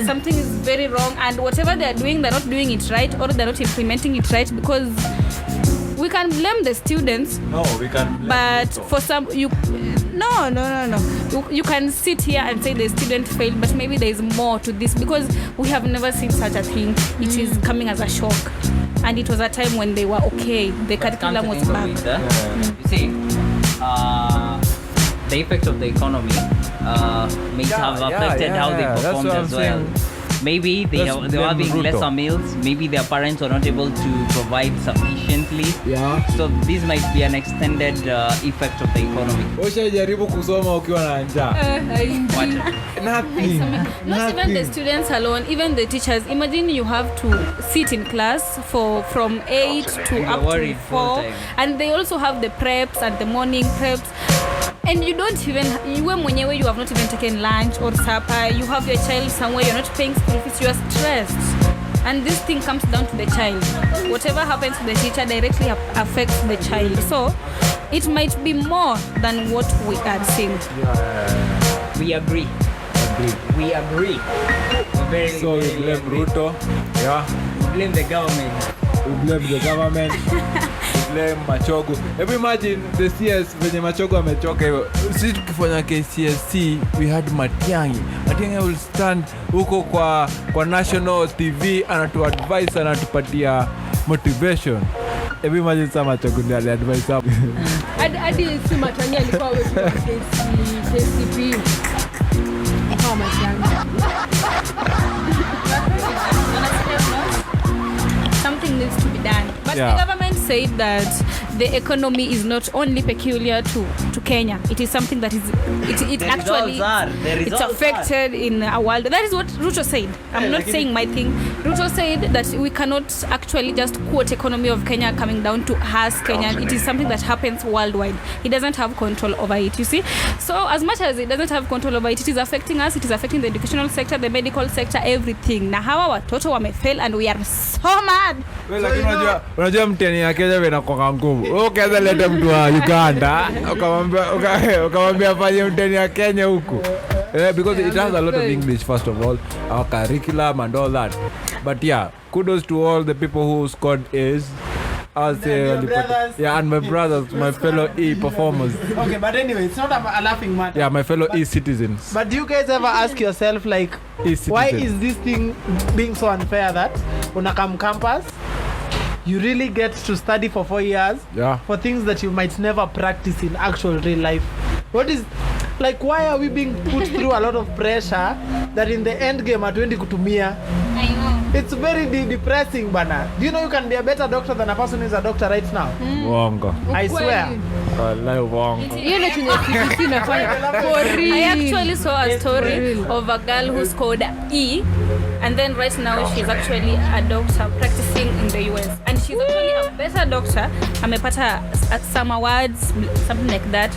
Something is very wrong, and whatever they're doing, they're not doing it right, or they're not implementing it right, because we can blame the students. No, we can blame but for some you can sit here and say the student failed, but maybe there is more to this because we have never seen such a thing. It is coming as a shock, and it was a time when they were okay, the curriculum was back. You see, the effect of the economy may have affected how they performed as well. Maybe they are having lesser meals. Maybe their parents are not able to provide sufficiently. Yeah. So this might be an extended effect of the economy. Ushajaribu kusoma ukiwa na njaa? Nothing. Not even the students alone, even the teachers. Imagine you have to sit in class from 8 to up to 4, and they also have the preps and the morning preps. And you don't even, you have not even taken lunch or supper. You have your child somewhere, you're not paying school fees, you are stressed. And this thing comes down to the child. Whatever happens to the teacher directly affects the child. So it might be more than what we are seeing. We agree. agree. We agree. Very, So we very blame agree. Ruto. Yeah. We blame the government. We blame the government. We blame Machogu. Hebu imagine the CS venye Machogu amechoka hivyo. Sisi tukifanya KCSE we had Matiang'i. Matiang'i will stand huko kwa national TV anatu-advise, anatupatia motivation. Hebu imagine sasa Machogu ndiye ali-advise hapo. Hadi si Matiang'i alikuwa wetu wa KCP. Kama Matiang'i. Something needs to be done. But Yeah. the government said that the economy is not only peculiar to Kenya. It is something that is it actually it's affected in our world. That is what Ruto said. I'm not saying my thing. Ruto said that we cannot actually just quote economy of Kenya coming down to us Kenyan. It is something that happens worldwide. He doesn't have control over it, you see. So as much as it doesn't have control over it, it is affecting us. It is affecting the educational sector, the medical sector, everything. Na hawa watoto wamefail and we are so mad. Well, lakini unajua mtihani ya Kenya inakuwa ngumu. Wewe ukaanza leta mtu wa Uganda, ukamwambia afanye mtihani ya Kenya huko. Because it has a lot of English first of all, our curriculum and all that. But yeah, kudos to all the people who scored A's. I'll say and my brothers, my fellow E performers. Okay, but anyway, it's not a laughing matter. Yeah, my fellow E citizens. But do you guys ever ask yourself, like, why is this thing being so unfair that when I come campus, you really get to study for 4 years for things that you might never practice in actual real life? What is, like, why are we being put through a lot of pressure that in the end game hatuendi kutumia? I know. It's very depressing, bana. Do you know you can be a better doctor than a person who is a doctor right now? Wongo. I swear. Wallahi wongo. Hiyo ndio chenye CBC inafanya. For real. I actually saw a story of a girl who scored E, and then right now she's actually a doctor practicing in the US, and she's actually a better doctor. Amepata some awards, something like that.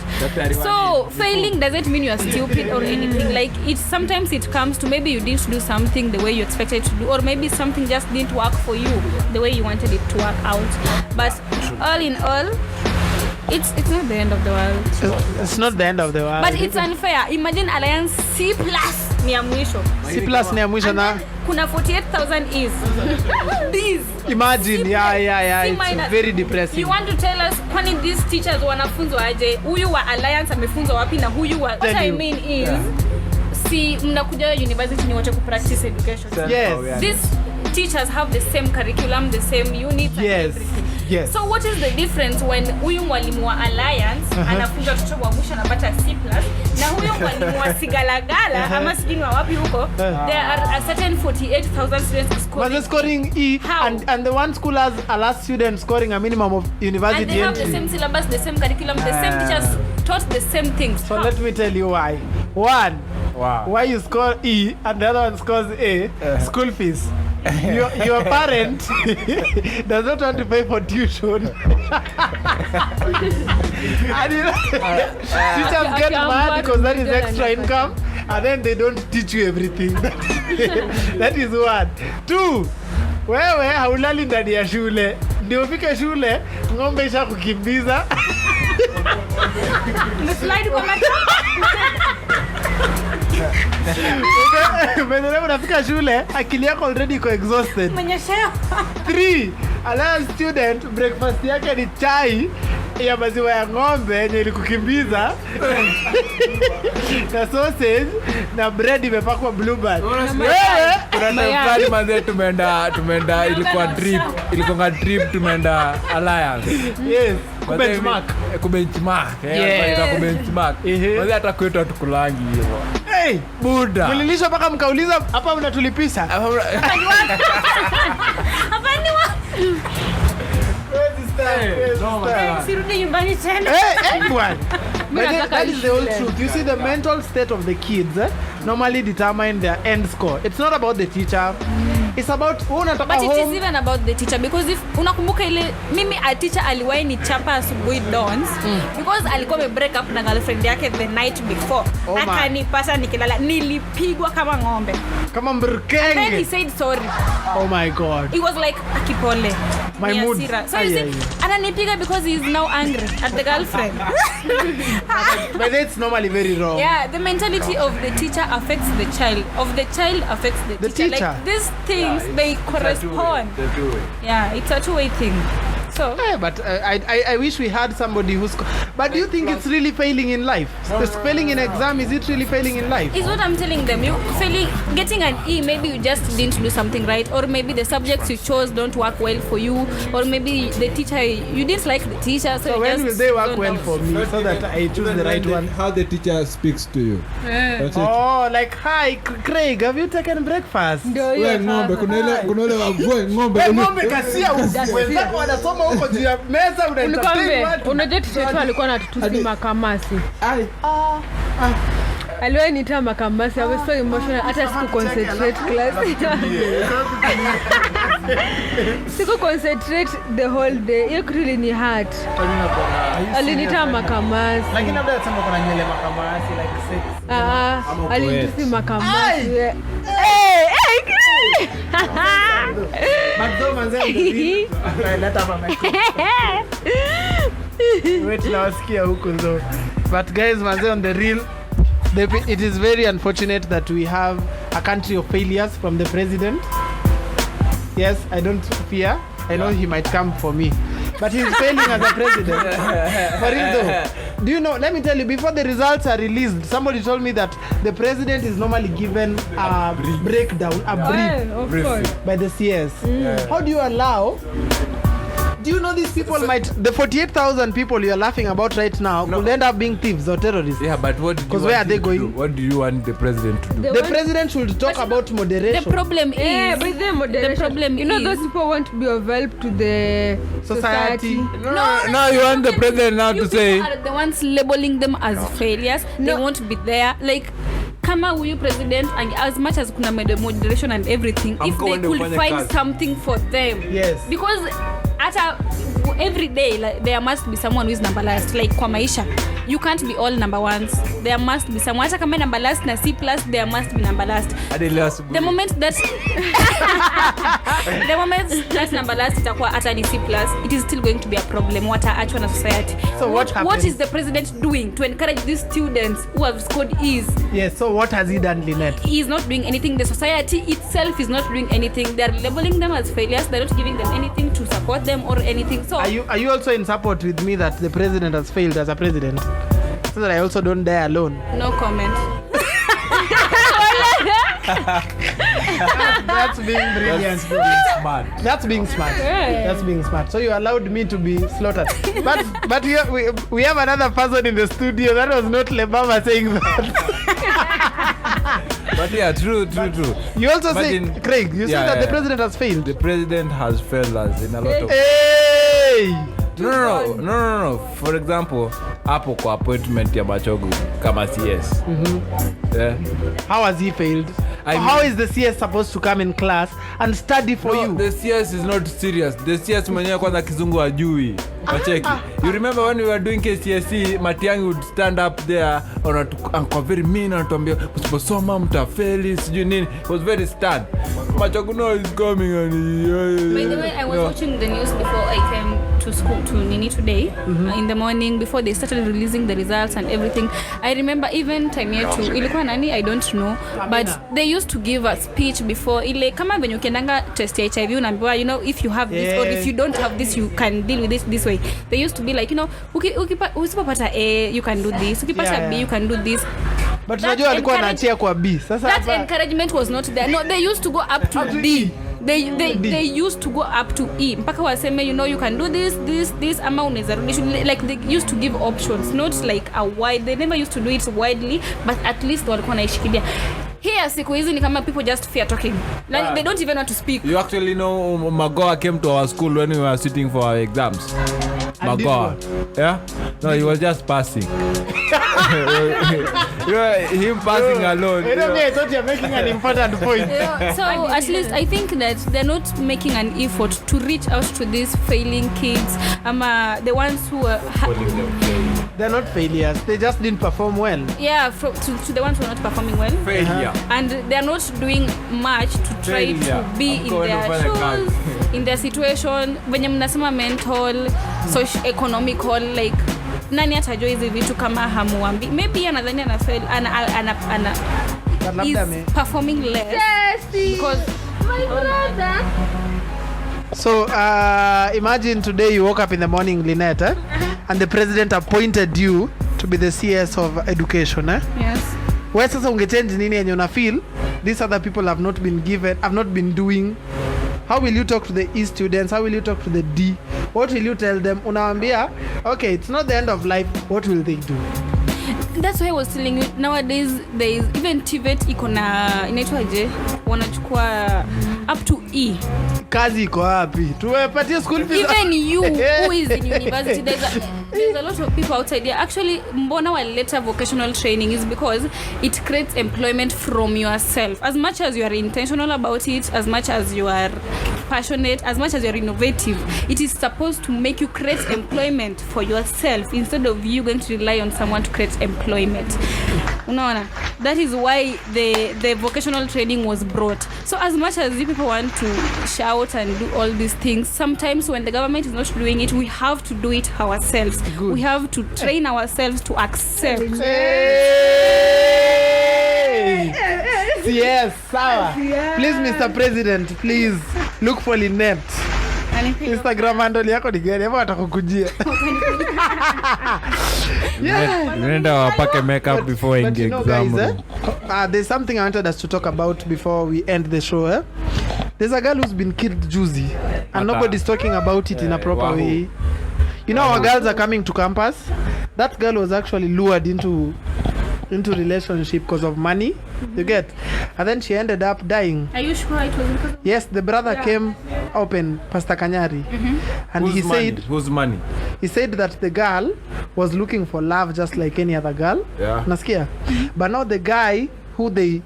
So failing doesn't mean you're stupid or anything. Like, it sometimes it comes to maybe you didn't do something the way you expected to do, or maybe something just didn't work for you the way you wanted it to work out. But all in all, it's not the end of the world. It's not the end of the world. But it's unfair. Imagine Alliance C+ ni ya mwisho. C+ ni ya mwisho na kuna 48,000 E's. These. Imagine, yeah. C- It's very depressing. You want to tell us kwani these teachers wanafunzwa aje? Huyu wa Alliance amefunzwa wapi na huyu wa... What I mean is, si mnakuja university ni wote ku practice education. Yes. These teachers have the same curriculum, the same units and everything. Yes. So what is the difference when huyu mwalimu wa Alliance anafunza watoto wa mwisho anapata C+ na huyu mwalimu wa Sigalagala ama sijini wa wapi huko, there are a certain 48,000 students scoring. But they're scoring E. How? And the one school has a last student scoring a minimum of university And they have the entry. same syllabus, the same curriculum, the same teachers taught the same things. So How? let me tell you why. One, Wow. why you score E and the other one scores A, school fees. Your parent does not want to pay for tuition. And you know, teachers get mad because that is extra income, and then they don't teach you everything. That is one. Two, wewe haulali ndani ya shule, ndio ufike shule ng'ombe isha kukimbiza. Slide kwa Umeelewa, unafika shule akili yako already iko exhausted. Mwenyesheo. 3, Alliance student breakfast yake ni chai ya maziwa ya ng'ombe yenye ilikukimbiza na sausage na bread imepakwa blueband. Wewe Kuna time fulani manze tumeenda ilikuwa trip tumeenda Alliance. yes, benchmark. Kubenchmark. Yeah. Kubenchmark. Manze hata kwetu hatukulangi hivyo. Hey, Buda. mlilishwa mpaka mkauliza hapa mnatulipisha. Hapa ni wapi? Sirudi nyumbani tena. Hey, bwana. Mimi But nataka that is the whole shule. truth. You see, the mental state of the kids normally determine their end score. It's not about the teacher. It's about who unatoka But it is home. even about the teacher, because if unakumbuka ile mimi a teacher aliwahi ni chapa asubuhi dawns because alikuwa ame break up na girlfriend yake the night before. Oh, man. Akanipata nikilala, nilipigwa kama ng'ombe. Kama Then he mbrkenge. said sorry. Oh my God. It was like akipole. My Ni mood. hasira. So you see, ananipiga because he's now angry at the girlfriend. But that's normally very wrong. Yeah, the mentality of the teacher affects the child. Of the child affects the teacher. teacher. Like these things, they correspond. Yeah, it's a two-way thing. So Yeah, but I wish we had somebody who's. But do you think it's really failing in life? The failing in exam, is it really failing in life? is what I'm telling them. You failing, getting an E, maybe you just didn't do something right, or maybe the subjects you chose don't work well for you, or maybe the teacher, you didn't like the teacher. So you when just will they work zoned well out. for me so that I choose the right one? How the teacher speaks to you. That's it. Oh, like, hi, Craig, have you taken breakfast? Ndio hiyo We ng'ombe, kuna ile wavoe ng'ombe. Wewe ng'ombe kasia huku. Wenzako wanasoma huko juu ya meza unaentertain Ulikwambia, watu. unajua teacher wetu alikuwa anatutusi makamasi. Ai. Aliwahi niita makamasi. I was so emotional hata siku concentrate class. Siku concentrate the whole day. Hiyo kitu ilini hurt. Aliniita makamasi. Lakini labda anasema kuna nywele makamasi like 6. Alinitusi makamasi. But though manze ndio let hapa wait nawasikia huko though. But guys, manze on the real, it is very unfortunate that we have a country of failures from the president. Yes, I don't fear. I know he might come for me. But he's failing as a president. For real though. Do you know, let me tell you, before the results are released, somebody told me that the president is normally given a breakdown, a brief Of course. by the CS. How do you allow? Do you know these people the 48,000 people you're laughing about right now could end up being thieves or terrorists? Yeah, but what do you 'Cause want where are they him to going? do? What do you want the president to do? They The want- president should talk about moderation. The problem is Yeah, but the moderation. the problem you know, is those people want to be of help to the Society. No, you want the president now you to say people are the ones labeling them as failures. They No. won't be there. Like kama huyu president, and as much as kuna moderation and everything, if Amko they wende could ufanye find kazi. something for them. Yes. Because hata every day like, there must be someone who is number last. Like kwa maisha, you can't be all number ones. There must be someone. Hata kama number last na C+, there must be number last. hadi leo asubuhi. The moment that number last itakuwa hata ni C+, it is still going to be a problem. Wataachwa na society. So what What happens? is the president doing to encourage these students who have scored E's? Yes, so what has he done, Lynette? He is not doing anything. The society itself is not doing anything. They are labeling them as failures. They're not giving them anything to support them or anything. So Are you also in support with me that the president has failed as a president? So that I also don't die alone. no comment. That's being brilliant. Smart. That's being smart. That's being smart. So you allowed me to be slaughtered. But we have another person in the studio. That was not Lebama saying that. But yeah, true. You also say, Imagine- Craig, you Yeah, say that the yeah. president has failed. The president has failed us in a lot of Hey! No. For example, hapo kwa appointment ya Machogu kama CS. Yeah. How has he failed? I How mean- is the CS supposed to come in class and study for No, you? the CS is not serious. The CS mwenyewe kwanza kizungu ajui. Wacheki. You remember when we were doing KCSE, Matiang'i would stand up there and very mean anatuambia msiposoma mtafeli sijui nini. It was very stern. Machogu no is coming and By the way, I was watching the news before I came to school to Nini today in the morning before they started releasing the results and everything. I remember even time yetu ilikuwa nani I don't know, but they used to give a speech before ile kama venye ukiendanga test ya HIV unaambiwa you know if you have this or if you don't have this you can deal with this way. They used to be like you know usipopata A you can do this, ukipata B you can do this. But That unajua alikuwa encourage- anaachia kwa B. Sasa That hapa- encouragement was not there. No, they used to go up to D. They used to go up to E mpaka waseme you know you can do this ama unaweza rudisha, like they used to give options, not like a wide. They never used to do it widely, but at least walikuwa naishikilia. Here siku hizi ni kama people just fear talking, like they don't even want to speak. You actually know Magoa came to our school when we were sitting for our exams. And did Magoa. what? Yeah? No, he was just passing. Him passing alone. You know me, I thought you're making an important point. So at least I think that they're not making an effort to reach out to these failing kids, the ones who are They're not failures. They just didn't perform well. to the ones who are not performing well. Failure. And they're not doing much to try to be in their shoes, in their situation, venye mnasema mental, socio-economical, like nani atajua hizi vitu kama hamuambi. Maybe anadhani ana fail is performing less because my brother. So imagine today you woke up in the morning, Lynette, and the president appointed you to be the CS of education. Yes. Where sasa ungechange nini yenye una feel these other people have not been doing? How will you talk to the E students? How will you talk to the D? What will you tell them? Unawaambia, okay, it's not the end of life. What will they do? That's why I was telling you, nowadays there is even TVET iko na inaitwaje, wanachukua up to E. Kazi iko wapi? Tuwepatie school fees. Even you who is in university, there's a lot of people outside here. Actually, mbona walileta vocational training is because it creates employment from yourself. As much as you are intentional about it, as much as you are passionate, as much as you are innovative, it is supposed to make you create employment for yourself instead of you going to rely on someone to create employment. Unaona? That is why the vocational training was brought. So as much as you people want to shout and do all these things, sometimes when the government is not doing it, we have to do it ourselves. Good. We have to train ourselves to accept. Hey! Yes, sawa. Please, Mr. President, please look for Lynette. Instagram handle yako ni gani? Hapo watakukujia. Yeah. Nenda wapake makeup before But you know, exam. guys, there's something I wanted us to talk about before we end the show. There's a girl who's been killed juicy, and nobody's talking about it in a proper way. You know, our girls are coming to campus. That girl was actually lured into relationship because of money. You get, and then she ended up dying. Are you sure it was because of... Yes, the brother came open, Pastor Kanyari, and Whose he money? said, Whose money? he said that the girl was looking for love just like any other girl. Yeah. Nasikia? But now the guy who they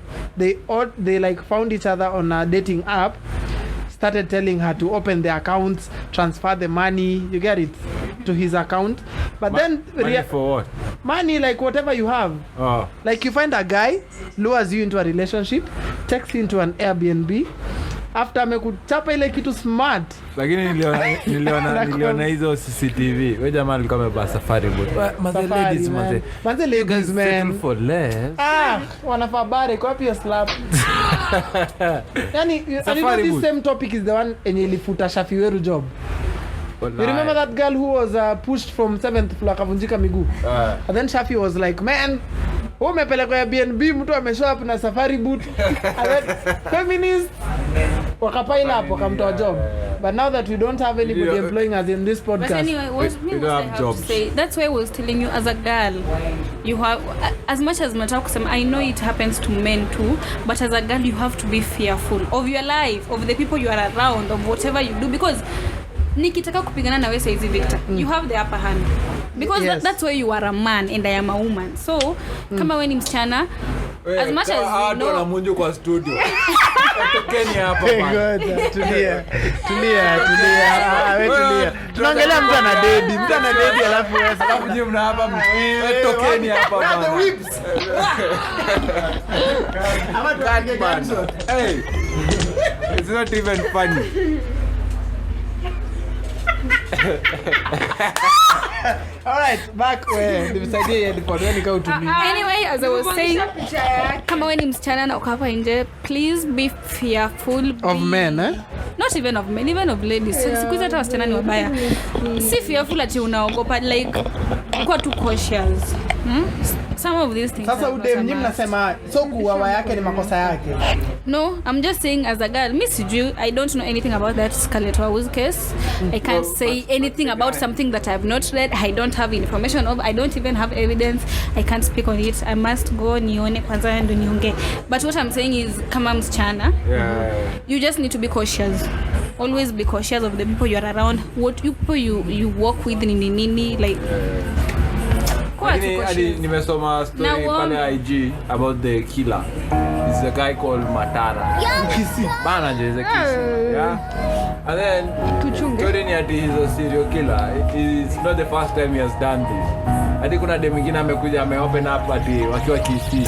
like found each other on a dating app started telling her to open the accounts, transfer the money, you get it, to his account. But then Money for what? money, like whatever you have. Oh. Like you find a guy, lures you into a relationship, takes you into an Airbnb. After amekuchapa ile kitu smart. Lakini niliona hizo CCTV. Wewe jamaa alikuwa amevaa safari boot. Manze ladies manze. Manze ladies man. For less. Wanafaa bare kwa pia slap. Yani, you know this same topic is the one enye ilifuta Shafiweru job. You remember that girl who was pushed from 7th floor akavunjika miguu? And then Shafi was like, man, umepeleka ya BNB mtu ameshow up na safari boot. And then feminists wakapaila hapo wakamtoa job. But now that we don't have anybody employing us in this podcast. But anyway, what I have to say, that's why I was telling you, as a girl, you have, as much as I know it happens to men too, but as a girl you have to be fearful of your life, of the people you are around, of whatever you do, because nikitaka kupigana na wewe saizi Victor, you have the upper hand, because Yes. that's why you are a man and I am a woman. So kama wewe ni msichana, as much as you know, na munju kwa studio. Tokeni hapa bana. Tulia. Wewe tulia. Tunaongelea mtu ana dedi alafu wewe Alafu nyinyi mna hapa tokeni hapa bana. the whips. Ama tuange gunshot. Hey. It's not even funny. Alright, back where nimsaidie headphone yani kama utumie. anyway, as I was saying, kama wewe ni msichana na uko hapa nje, please be fearful Of men, not even of men, even of ladies. Siku hizi hata wasichana ni wabaya. Si fearful ati unaogopa, like kuwa too cautious. Some of these things. Sasa udem nyinyi mnasema so kuwawa yake ni makosa yake. No, I'm just saying as a girl, Miss Ju, I don't know anything about that Scarlett Wawu's case. I can't say anything about something that I have not read. I don't have information of. I don't even have evidence. I can't speak on it. I must go nione kwanza ndo niongee. But what I'm saying is, kama msichana, you just need to be cautious. Always be cautious of the people you are around. What you people you walk with, nini, like. Kwa Lakini tuko hadi shoes. nimesoma story Na pale IG about the killer. It's a guy called Matara. Bana je is a kisi. Yeah. And then Tuchunge. story ni ati he's a serial killer. It's not the first time he has done this. Hadi kuna dem mwingine amekuja open up ati wakiwa kisi.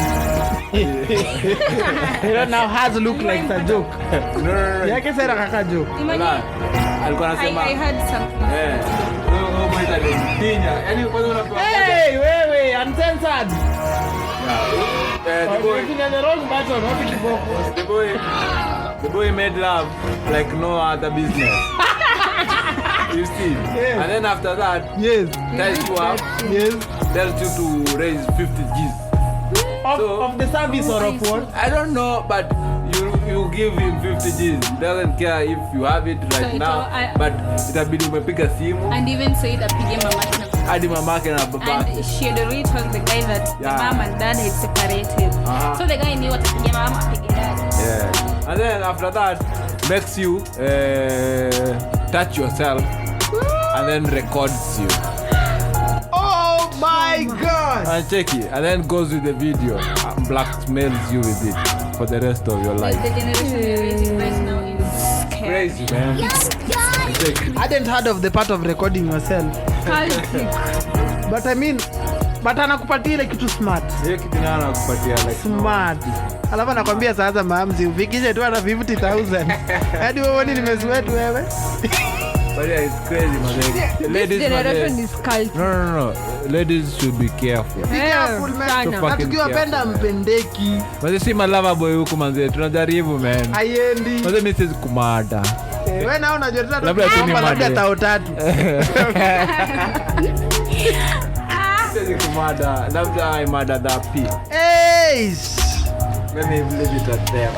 You know, now has look like a joke. No. Yake sasa kaka joke. Wala. Alikuwa I anasema heard something. eh. Oh my god. Yaani kwanza unapewa Hey, wewe, uncensored. the You're boy hitting the wrong button, not kiboko. The boy made love like no other business. You see? Yes. And then after that, Yes. ties you up, Yes. tells you to raise 50 G's. So- Of the service or of what? I don't know, but you give him 50 G's. He doesn't care if you have it right So now. I- But itabidi umepiga simu And even said apige mama na hadi mamake na babake. and she had already told the guy that Yeah. the mom and dad had separated. Uh-huh. So the guy knew what apige mama apige dad. Yeah. And then after that, makes you touch yourself and then records you. Oh my god! And check it. And then goes with the video and blackmails you with it for the rest of your life. The generation we're raising right now is scared. Crazy, man. Check it. I hadn't heard of the part of recording yourself. But I mean, but anakupatia ile kitu smart. Hiyo kitu ndio anakupatia like Smart. Alafu anakwambia sasa maamzi ufikishe tu ana 50,000. Hadi wewe ni nimesweat wewe. But yeah, it's crazy, man. This Ladies, generation man. is cult. No. Ladies should be careful. Be careful man. sana. Na tukiwapenda mpendeki. But you see my lover boy huku manze, tunajaribu man. Haiendi. Manze mimi siwezi kumada. Wewe nao unajua tatu. Labda tu ni labda made. tao tatu. Siwezi kumada. Labda I mada that P. Hey! Let me leave it at there.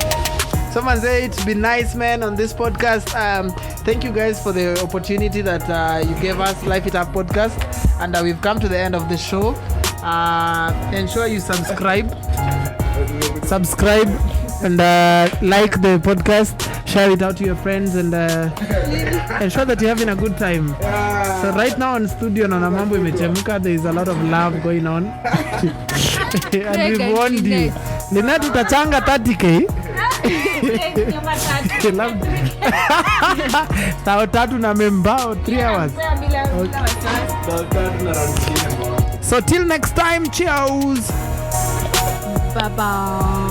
Someone say it's been nice, man, on this podcast. Thank you guys for the opportunity that you gave us, Life It Up podcast, and we've come to the end of the show. Ensure you subscribe, and like the podcast. Share it out to your friends, and ensure that you're having a good time. So right now on studio, na mambo imechemka. There is a lot of love going on, and we've warned you. Linet utachanga 30K. Tao tatu na membao 3 hours. So till next time, cheers. Bye bye.